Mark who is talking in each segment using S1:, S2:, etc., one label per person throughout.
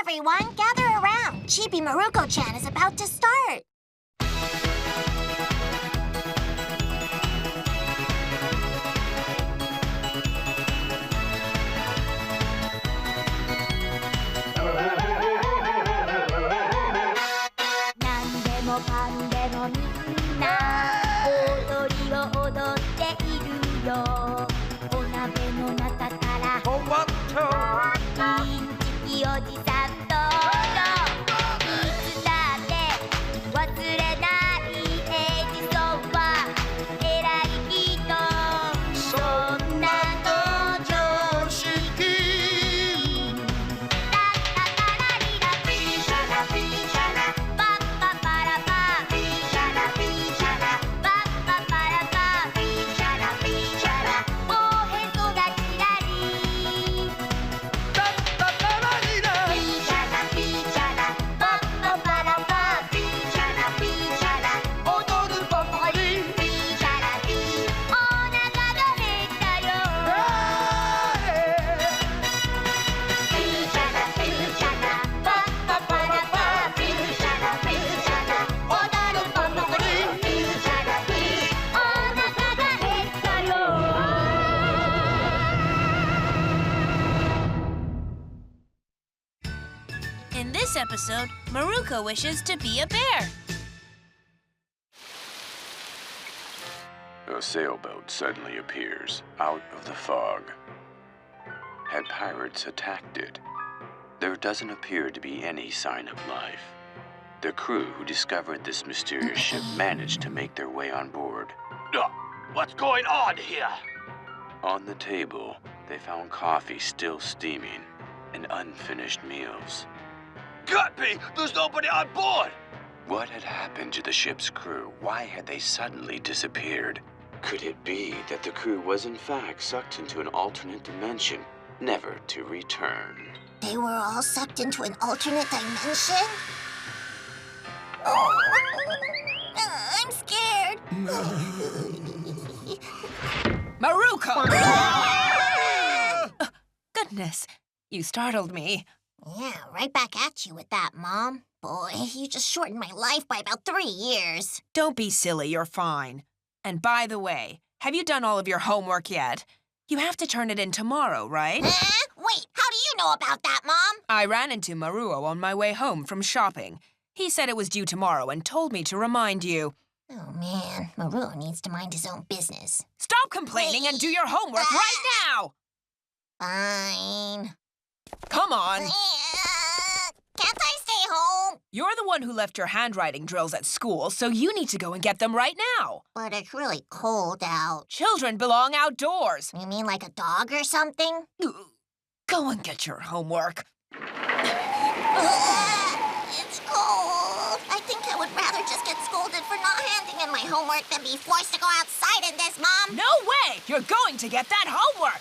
S1: everyone, gather around. Chibi Maruko Chan is about to start.
S2: In this episode, Maruko wishes to be a bear.
S3: A sailboat suddenly appears out of the fog. Had pirates attacked it? There doesn't appear to be any sign of life. The crew who discovered this mysterious ship managed to make their way on board.
S4: What's going on here?
S3: On the table, they found coffee still steaming and unfinished meals.
S4: Can't be! There's nobody on board!
S3: What had happened to the ship's crew? Why had they suddenly disappeared? Could it be that the crew was in fact sucked into an alternate dimension, never to return?
S1: They were all sucked into an alternate dimension? Oh, I'm scared.
S5: Maruko! Goodness, you startled me.
S1: Yeah, right back at you with that, Mom. Boy, you just shortened my life by about 3 years.
S5: Don't be silly, you're fine. And by the way, have you done all of your homework yet? You have to turn it in tomorrow, right?
S1: Wait, how do you know about that, Mom?
S5: I ran into Maruo on my way home from shopping. He said it was due tomorrow and told me to remind you.
S1: Oh, man, Maruo needs to mind his own business.
S5: Stop complaining and do your homework right now!
S1: Fine.
S5: Come on.
S1: Can't I stay home?
S5: You're the one who left your handwriting drills at school, so you need to go and get them right now.
S1: But it's really cold out.
S5: Children belong outdoors.
S1: You mean like a dog or something?
S5: Go and get your homework.
S1: It's cold. I think I would rather just get scolded for not handing in my homework than be forced to go outside in this, Mom.
S5: No way! You're going to get that homework!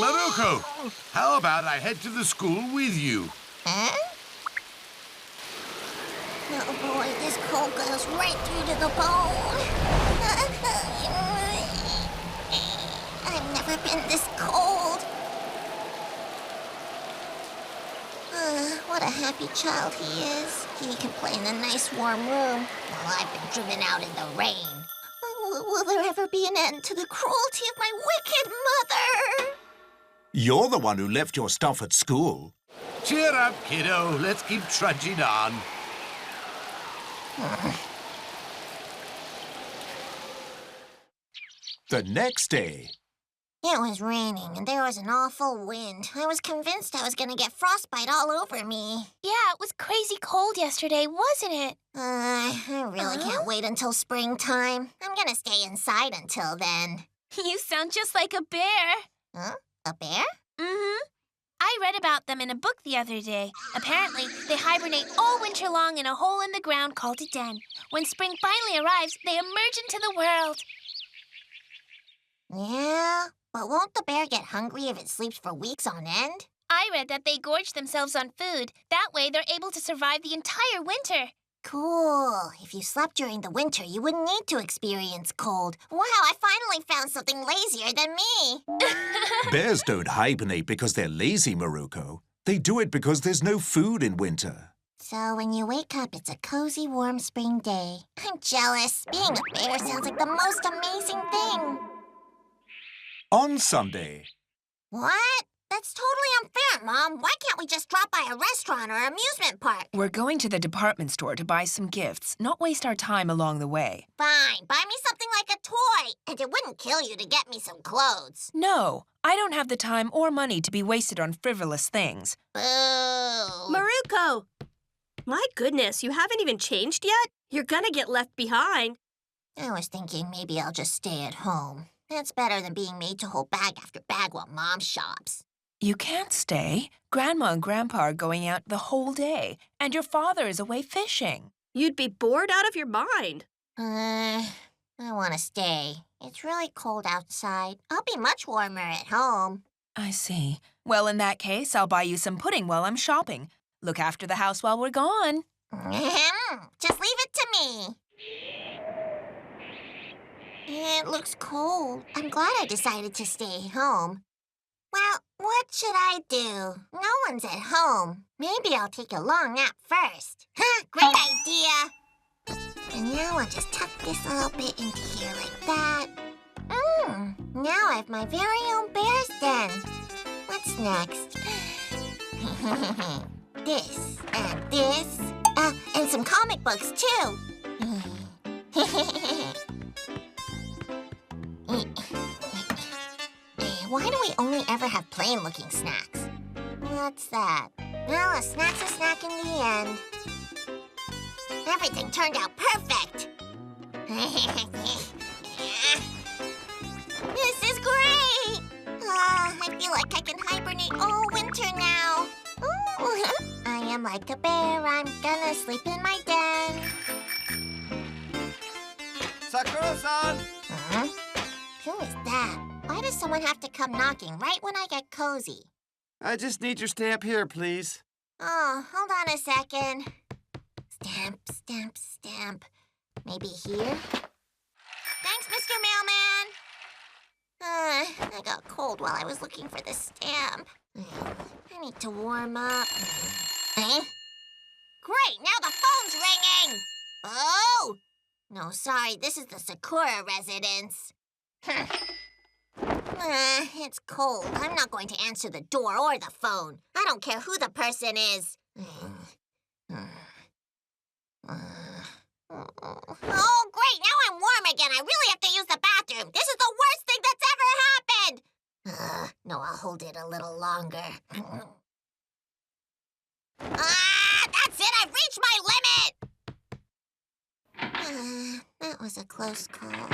S6: Maruko, how about I head to the school with you?
S1: Huh? Oh boy, this cold goes right through to the bone. I've never been this cold. What a happy child he is. He can play in a nice warm room while I've been driven out in the rain. Will there ever be an end to the cruelty of my wicked mother?
S7: You're the one who left your stuff at school.
S6: Cheer up, kiddo. Let's keep trudging on.
S7: The next day.
S1: It was raining, and there was an awful wind. I was convinced I was going to get frostbite all over me.
S2: Yeah, it was crazy cold yesterday, wasn't it?
S1: I really can't wait until springtime. I'm going to stay inside until then.
S2: You sound just like a bear.
S1: Huh? A bear?
S2: Mm-hmm. I read about them in a book the other day. Apparently, they hibernate all winter long in a hole in the ground called a den. When spring finally arrives, they emerge into the world.
S1: Yeah, but won't the bear get hungry if it sleeps for weeks on end?
S2: I read that they gorge themselves on food. That way, they're able to survive the entire winter.
S1: Cool. If you slept during the winter, you wouldn't need to experience cold. Wow, I finally found something lazier than me.
S7: Bears don't hibernate because they're lazy, Maruko. They do it because there's no food in winter.
S1: So when you wake up, it's a cozy, warm spring day. I'm jealous. Being a bear sounds like the most amazing thing.
S7: On Sunday,
S1: What? That's totally unfair, Mom. Why can't we just drop by a restaurant or amusement park?
S5: We're going to the department store to buy some gifts, not waste our time along the way.
S1: Fine, buy me something like a toy. And it wouldn't kill you to get me some clothes.
S5: No, I don't have the time or money to be wasted on frivolous things.
S1: Boo.
S8: Maruko! My goodness, you haven't even changed yet? You're gonna get left behind.
S1: I was thinking maybe I'll just stay at home. That's better than being made to hold bag after bag while Mom shops.
S5: You can't stay. Grandma and Grandpa are going out the whole day, and your father is away fishing.
S8: You'd be bored out of your mind.
S1: I want to stay. It's really cold outside. I'll be much warmer at home.
S5: I see. Well, in that case, I'll buy you some pudding while I'm shopping. Look after the house while we're gone.
S1: Just leave it to me. It looks cold. I'm glad I decided to stay home. Well, what should I do? No one's at home. Maybe I'll take a long nap first. Great idea! And now I'll just tuck this little bit into here like that. Now I have my very own bear's den. What's next? This and this. And some comic books, too. Why do we only ever have plain-looking snacks? What's that? Well, a snack's a snack in the end. Everything turned out perfect. This is great. I feel like I can hibernate all winter now. Ooh, I am like a bear. I'm gonna sleep in my den.
S4: Sakura-san!
S1: Who is that? Why does someone have to come knocking right when I get cozy?
S4: I just need your stamp here, please.
S1: Oh, hold on a second. Stamp, stamp, stamp. Maybe here? Thanks, Mr. Mailman. I got cold while I was looking for the stamp. I need to warm up. Great, now the phone's ringing. Oh! No, sorry, this is the Sakura residence. It's cold. I'm not going to answer the door or the phone. I don't care who the person is. Oh, great! Now I'm warm again. I really have to use the bathroom. This is the worst thing that's ever happened. No, I'll hold it a little longer. That's it! I've reached my limit! That was a close call.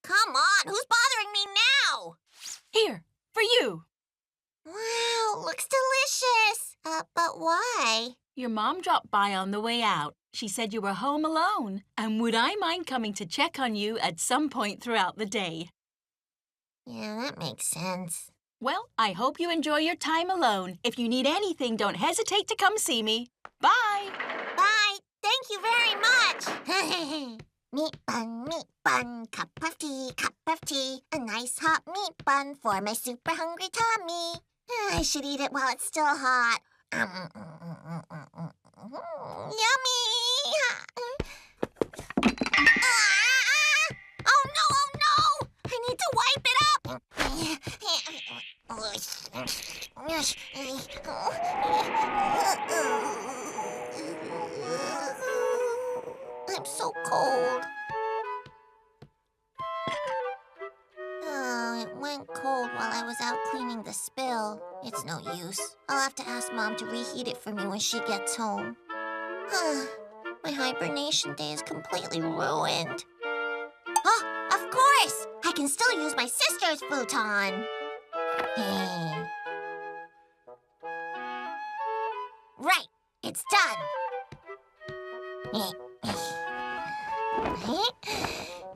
S1: Come on, who's bothering me now?
S5: Here, for you.
S1: Wow, looks delicious. But why?
S9: Your mom dropped by on the way out. She said you were home alone. And would I mind coming to check on you at some point throughout the day?
S1: Yeah, that makes sense.
S9: Well, I hope you enjoy your time alone. If you need anything, don't hesitate to come see me. Bye!
S1: Bye! Thank you very much! Meat bun, cup of tea, a nice hot meat bun for my super hungry tummy. I should eat it while it's still hot. Yummy! Oh no! I need to wipe it up! I'm so cold. Oh, it went cold while I was out cleaning the spill. It's no use. I'll have to ask Mom to reheat it for me when she gets home. My hibernation day is completely ruined. Oh, of course! I can still use my sister's futon. Right, it's done.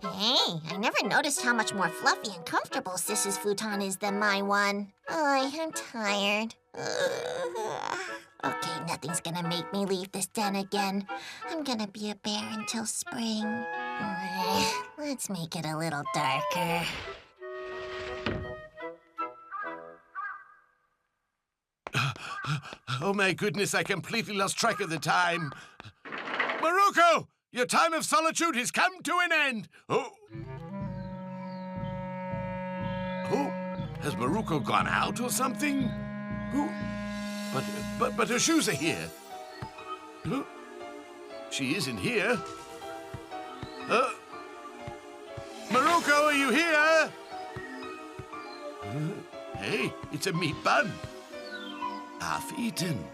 S1: Hey, I never noticed how much more fluffy and comfortable Sis's futon is than my one. Oh, I'm tired. Okay, nothing's gonna make me leave this den again. I'm gonna be a bear until spring. Let's make it a little darker.
S6: Oh my goodness, I completely lost track of the time. Maruko, your time of solitude has come to an end. Oh, has Maruko gone out or something? Oh, but her shoes are here. Oh, she isn't here. Maruko, are you here? Hey, it's a meat bun. Half eaten.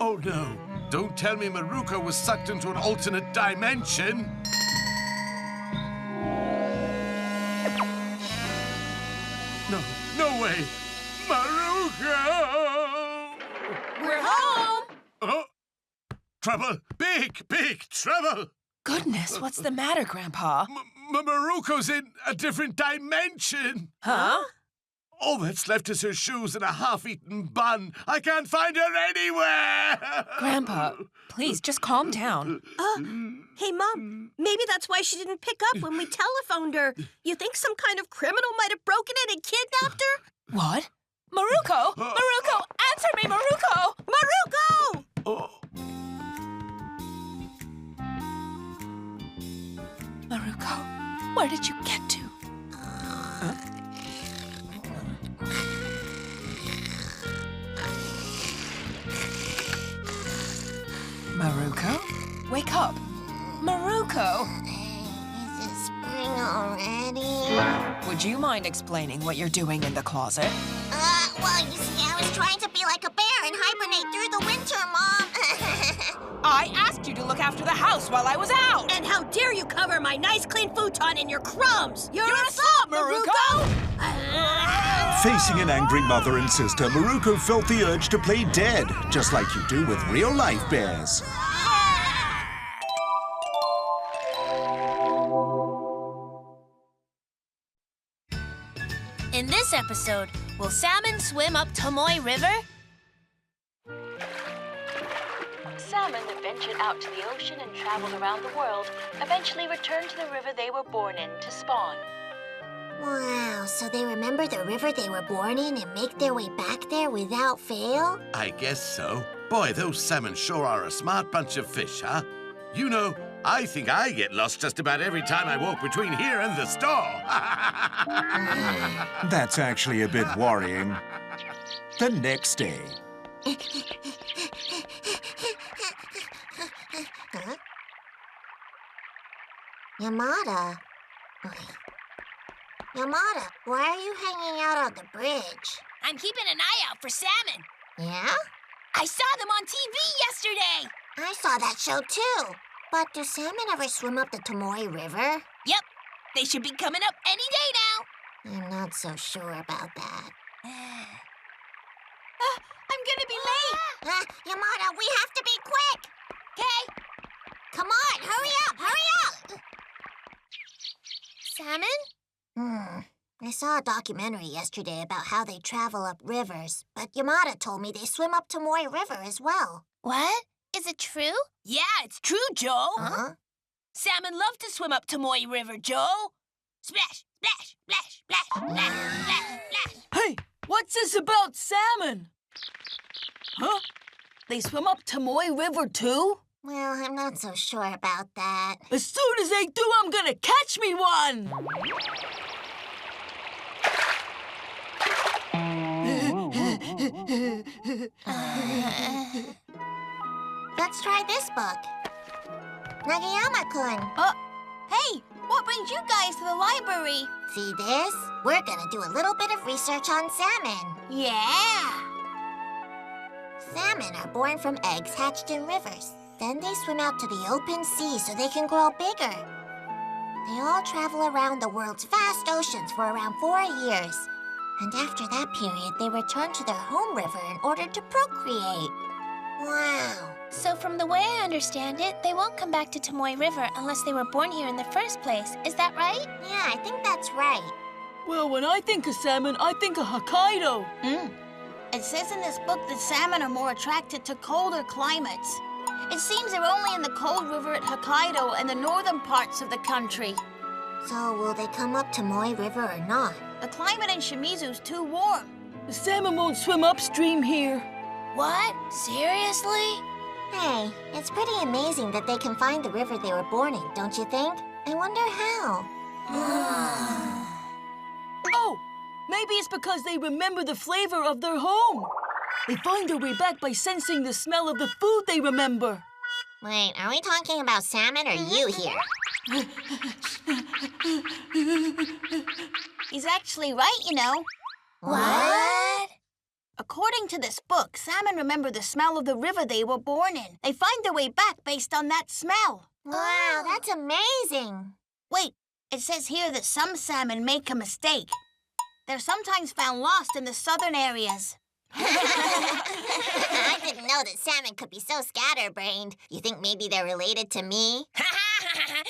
S6: Oh no, don't tell me Maruko was sucked into an alternate dimension. No way. Maruko!
S5: We're home!
S6: Oh, trouble. Big trouble.
S5: Goodness, what's the matter, Grandpa?
S6: Maruko's in a different dimension.
S5: Huh?
S6: All that's left is her shoes and a half-eaten bun. I can't find her anywhere!
S5: Grandpa, please, just calm down.
S8: Hey, Mom, maybe that's why she didn't pick up when we telephoned her. You think some kind of criminal might have broken in and kidnapped her?
S5: What? Maruko! Maruko! Answer me, Maruko!
S8: Maruko!
S6: Oh.
S5: Maruko, where did you get to? Maruko? Wake up! Maruko!
S1: Is it spring already?
S5: Would you mind explaining what you're doing in the closet?
S1: Well, you see, I was trying to be like a bear and hibernate through the winter, Mom.
S5: I asked you to look after the house while I was out!
S8: And how dare you cover my nice clean futon in your crumbs? You're
S5: a slut, Maruko!
S7: Facing an angry mother and sister, Maruko felt the urge to play dead, just like you do with real-life bears.
S2: In this episode, will Salmon swim up Tomoe River?
S9: Salmon ventured out to the ocean and traveled around the world, eventually returned to the river they were born in to spawn.
S1: Wow, so they remember the river they were born in and make their way back there without fail?
S6: I guess so. Boy, those salmon sure are a smart bunch of fish, huh? You know, I think I get lost just about every time I walk between here and the store.
S7: That's actually a bit worrying. The next day.
S1: Huh? Yamada. Yamada, why are you hanging out on the bridge?
S2: I'm keeping an eye out for salmon.
S1: Yeah?
S2: I saw them on TV yesterday.
S1: I saw that show too. But do salmon ever swim up the Tomoe River?
S2: Yep, they should be coming up any day now.
S1: I'm not so sure about that.
S2: I'm gonna be late.
S1: Yamada, we have to be quick!
S2: Okay.
S1: Come on, hurry up, hurry up!
S2: Salmon?
S1: I saw a documentary yesterday about how they travel up rivers, but Yamada told me they swim up Tomoe River as well.
S2: What? Is it true? Yeah, it's true, Joe.
S1: Huh?
S2: Salmon love to swim up Tomoe River, Joe. Splash, splash, splash, splash, splash, splash, splash.
S9: Hey, what's this about salmon? Huh? They swim up Tomoe River too?
S1: Well, I'm not so sure about that.
S9: As soon as they do, I'm gonna catch me one!
S1: Let's try this book. Nagayama-kun.
S2: Hey, what brings you guys to the library?
S1: See this? We're gonna do a little bit of research on salmon.
S2: Yeah.
S1: Salmon are born from eggs hatched in rivers. Then they swim out to the open sea so they can grow bigger. They all travel around the world's vast oceans for around 4 years. And after that period, they return to their home river in order to procreate. Wow.
S2: So from the way I understand it, they won't come back to Tomoe River unless they were born here in the first place. Is that right?
S1: Yeah, I think that's right.
S9: Well, when I think of salmon, I think of Hokkaido.
S10: It says in this book that salmon are more attracted to colder climates. It seems they're only in the cold river at Hokkaido and the northern parts of the country.
S1: So will they come up Tomoe River or not?
S10: The climate in Shimizu's too warm.
S8: The salmon won't swim upstream here.
S2: What? Seriously?
S1: Hey, it's pretty amazing that they can find the river they were born in, don't you think? I wonder how.
S8: Oh, maybe it's because they remember the flavor of their home. They find their way back by sensing the smell of the food they remember.
S1: Wait, are we talking about salmon or you here?
S10: He's actually right, you know.
S2: What?
S10: According to this book, salmon remember the smell of the river they were born in. They find their way back based on that smell.
S1: Wow, that's amazing.
S10: Wait, it says here that some salmon make a mistake. They're sometimes found lost in the southern areas.
S1: I didn't know that salmon could be so scatterbrained. You think maybe they're related to me?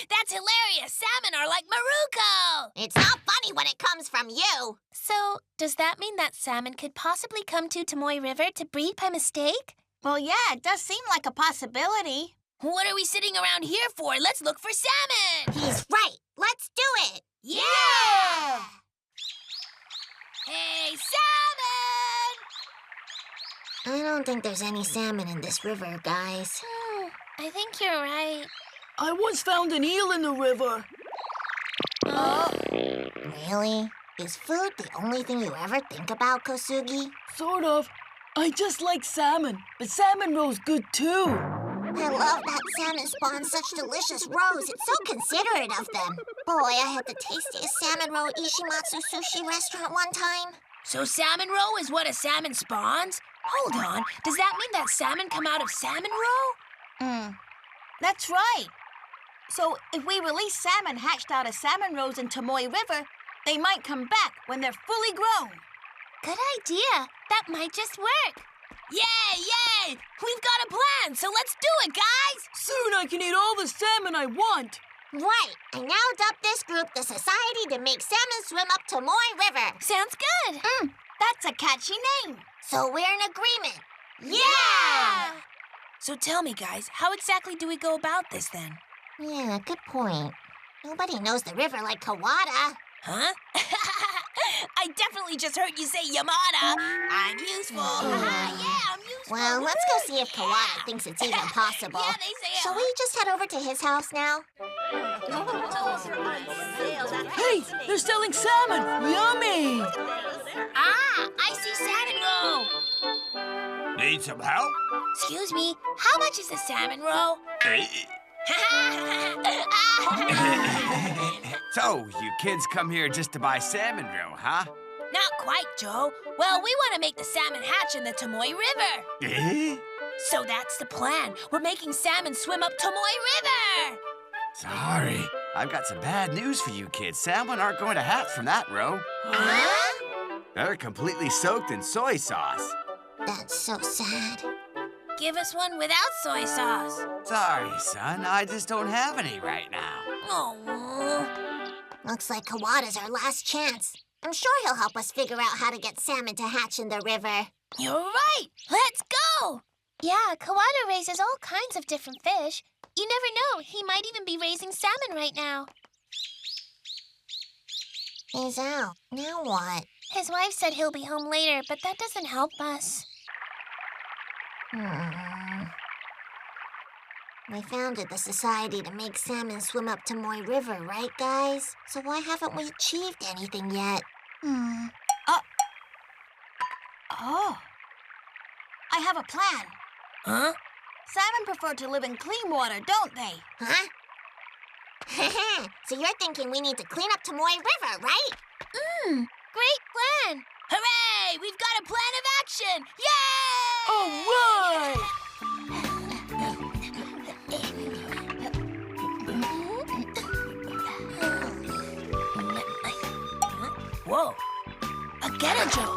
S2: That's hilarious! Salmon are like Maruko!
S1: It's not funny when it comes from you.
S2: So, does that mean that salmon could possibly come to Tomoe River to breed by mistake?
S10: Well, yeah, it does seem like a possibility.
S2: What are we sitting around here for? Let's look for salmon!
S1: He's right. Let's do it.
S2: Yeah! Hey, salmon!
S1: I don't think there's any salmon in this river, guys.
S2: I think you're right.
S8: I once found an eel in the river.
S1: Really? Is food the only thing you ever think about, Kosugi?
S8: Sort of. I just like salmon, but salmon roe's good too.
S1: I love that salmon spawns such delicious roes. It's so considerate of them. Boy, I had the tastiest salmon roe at Ishimatsu Sushi restaurant one time.
S2: So salmon roe is what a salmon spawns? Hold on, does that mean that salmon come out of salmon roe?
S10: That's right. So if we release salmon hatched out of salmon roes in Tomoe River, they might come back when they're fully grown.
S2: Good idea. That might just work. Yay, yay! We've got a plan, so let's do it, guys!
S8: Soon I can eat all the salmon I want.
S1: Right. I now dubbed this group the Society to Make Salmon Swim Up Tomoe River.
S2: Sounds good.
S10: That's a catchy name.
S1: So we're in agreement.
S2: Yeah! So tell me, guys, how exactly do we go about this then?
S1: Yeah, good point. Nobody knows the river like Kawada.
S2: Huh? I definitely just heard you say Yamada. I'm useful. Yeah, I'm useful.
S1: Well, let's go see if Kawada thinks it's even possible.
S2: Yeah, they say
S1: Shall we just head over to his house now?
S8: Hey, they're selling salmon. Yummy.
S2: I see salmon roe.
S6: Need some help?
S2: Excuse me, how much is the salmon roe?
S4: So, you kids come here just to buy salmon roe, huh?
S2: Not quite, Joe. Well, we want to make the salmon hatch in the Tomoe River. So that's the plan. We're making salmon swim up Tomoe River.
S4: Sorry. I've got some bad news for you kids. Salmon aren't going to hatch from that roe.
S2: Huh?
S4: They're completely soaked in soy sauce.
S1: That's so sad.
S2: Give us one without soy sauce.
S4: Sorry, son. I just don't have any right now.
S2: Oh.
S1: Looks like Kawada's our last chance. I'm sure he'll help us figure out how to get salmon to hatch in the river.
S2: You're right. Let's go. Yeah, Kawada raises all kinds of different fish. You never know. He might even be raising salmon right now.
S1: He's out. Now what?
S2: His wife said he'll be home later, but that doesn't help us.
S1: We founded the Society to Make Salmon Swim Up Tomoe River, right, guys? So why haven't we achieved anything yet?
S10: Oh. I have a plan.
S2: Huh?
S10: Salmon prefer to live in clean water, don't they?
S1: Huh? So you're thinking we need to clean up Tomoe River, right?
S2: Great plan. Hooray! We've got a plan of action. Yay!
S8: All right.
S2: Whoa. A Joe.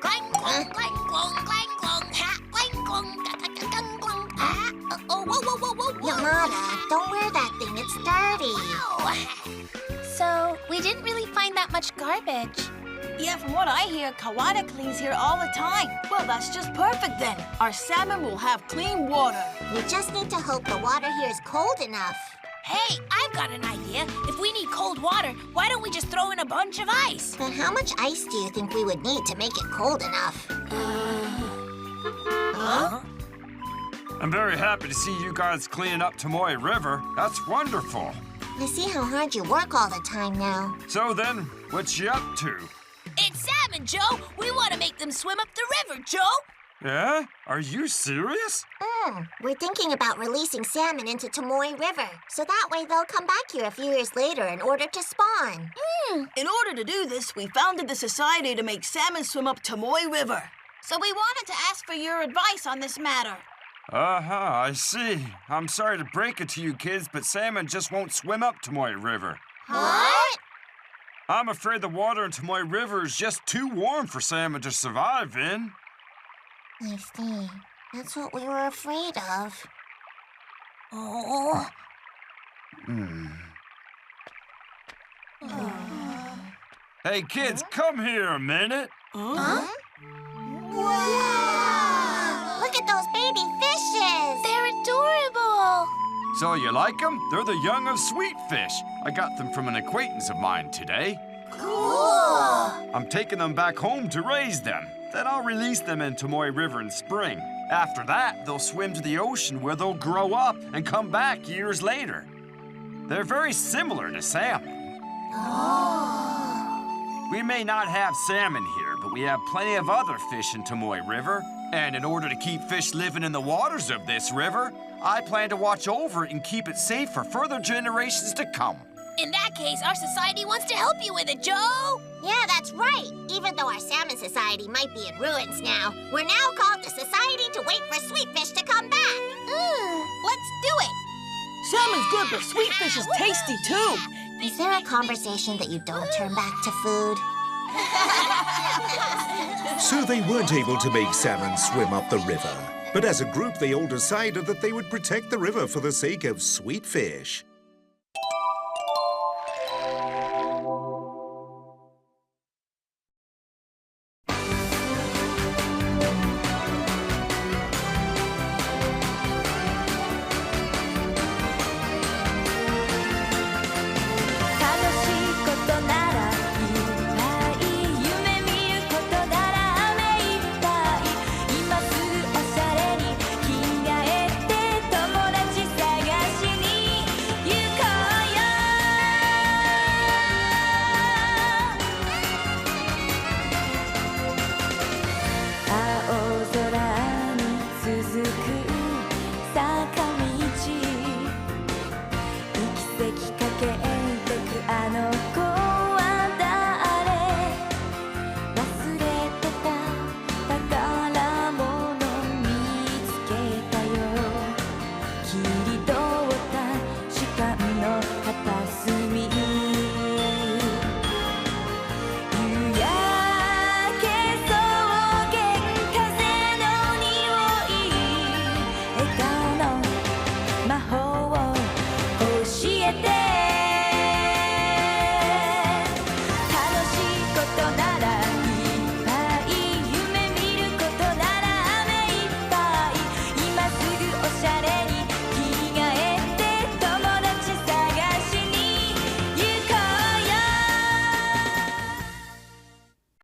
S2: Clang, clong, clang, clong, clang, clong, ha, clang, clong, clang, clong, ah. Oh, whoa, whoa, whoa, whoa, whoa.
S1: Yamada, don't wear that thing. It's dirty.
S2: So, we didn't really find that much garbage.
S10: Yeah, from what I hear, Kawada cleans here all the time. Well, that's just perfect then. Our salmon will have clean water.
S1: We just need to hope the water here is cold enough.
S2: Hey, I've got an idea. If we need cold water, why don't we just throw in a bunch of ice?
S1: But how much ice do you think we would need to make it cold enough?
S2: Huh?
S11: I'm very happy to see you guys cleaning up Tomoe River. That's wonderful.
S1: I see how hard you work all the time now.
S11: So then, what you up to?
S2: It's salmon, Joe. We want to make them swim up the river, Joe.
S11: Yeah? Are you serious?
S1: We're thinking about releasing salmon into Tomoe River, so that way they'll come back here a few years later in order to spawn.
S10: In order to do this, we founded the society to make salmon swim up Tomoe River. So we wanted to ask for your advice on this matter.
S11: I see. I'm sorry to break it to you kids, but salmon just won't swim up Tomoe River.
S1: What?
S11: I'm afraid the water in Tomoe River is just too warm for salmon to survive in.
S1: I see. That's what we were afraid of.
S2: Oh.
S11: Hey kids, come here a minute.
S1: Huh? Wow! Look at those baby fishes!
S2: They're adorable.
S11: So you like them? They're the young of sweetfish. I got them from an acquaintance of mine today.
S1: Cool!
S11: I'm taking them back home to raise them. Then I'll release them in Tomoe River in spring. After that, they'll swim to the ocean where they'll grow up and come back years later. They're very similar to salmon.
S1: Oh.
S11: We may not have salmon here, but we have plenty of other fish in Tomoe River. And in order to keep fish living in the waters of this river, I plan to watch over it and keep it safe for further generations to come.
S2: In that case, our society wants to help you with it, Joe.
S1: Yeah, that's right. Even though our salmon society might be in ruins now, we're now called the Society to Wait for Sweetfish to Come Back.
S10: Let's do it. Salmon's good, but sweetfish is tasty too.
S1: Is there a conversation that you don't turn back to food?
S7: So they weren't able to make salmon swim up the river. But as a group, they all decided that they would protect the river for the sake of sweetfish.